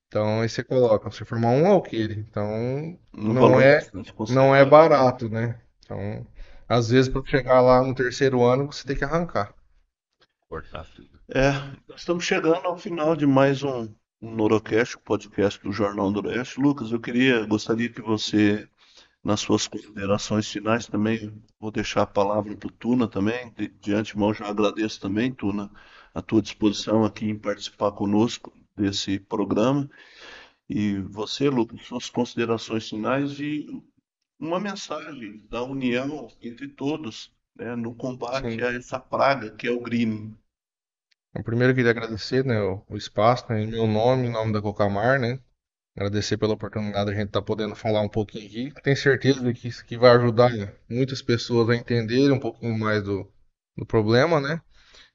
Então aí você coloca, você formar um alqueire. Então Um valor bastante não é considerável. barato, né? Então, às vezes para chegar lá no terceiro ano, você tem que arrancar. Cortar tudo. É, nós estamos chegando ao final de mais um Norocast, o podcast do Jornal Noroeste. Lucas, gostaria que você, nas suas considerações finais também, vou deixar a palavra para o Tuna também. De antemão já agradeço também, Tuna, a tua disposição aqui em participar conosco desse programa. E você, Lucas, suas considerações finais e uma mensagem da união entre todos, né, no combate Sim. a essa praga que é o greening. Então, primeiro eu queria agradecer, né, o espaço, né, em meu nome, em nome da Cocamar, né? Agradecer pela oportunidade de a gente estar podendo falar um pouquinho aqui. Tenho certeza que isso aqui vai ajudar muitas pessoas a entenderem um pouquinho mais do problema, né?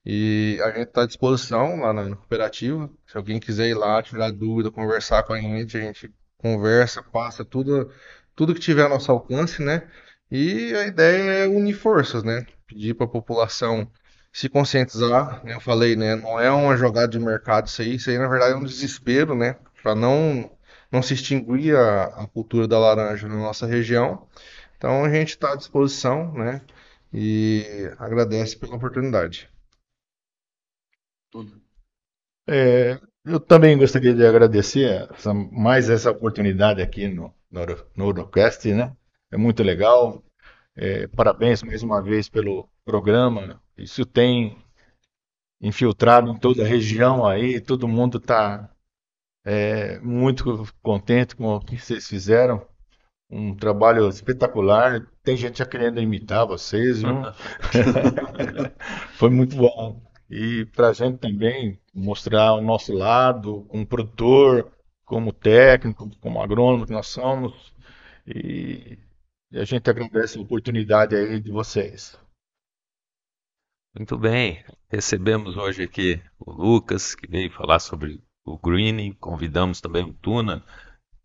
E a gente está à disposição lá na cooperativa. Se alguém quiser ir lá, tirar dúvida, conversar com a gente conversa, passa tudo que tiver ao nosso alcance, né? E a ideia é unir forças, né? Pedir para a população se conscientizar, né? Eu falei, né? Não é uma jogada de mercado isso aí na verdade é um desespero, né? Para não se extinguir a cultura da laranja na nossa região. Então a gente está à disposição, né? E agradece pela oportunidade. Tudo. Eu também gostaria de agradecer mais essa oportunidade aqui no Eurocast, né? É muito legal. Parabéns mais uma vez pelo programa. Isso tem infiltrado em toda a região aí, todo mundo está muito contente com o que vocês fizeram. Um trabalho espetacular. Tem gente já querendo imitar vocês, viu? Foi muito bom. E para a gente também mostrar o nosso lado, como produtor, como técnico, como agrônomo que nós somos. E, e a gente agradece a oportunidade aí de vocês. Muito bem, recebemos hoje aqui o Lucas, que veio falar sobre o greening. Convidamos também o Tuna,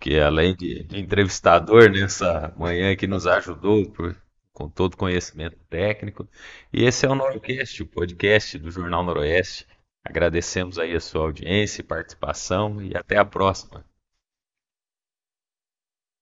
que além de entrevistador nessa manhã que nos ajudou com todo o conhecimento técnico. E esse é o Norocast, o podcast do Jornal Noroeste. Agradecemos aí a sua audiência e participação e até a próxima.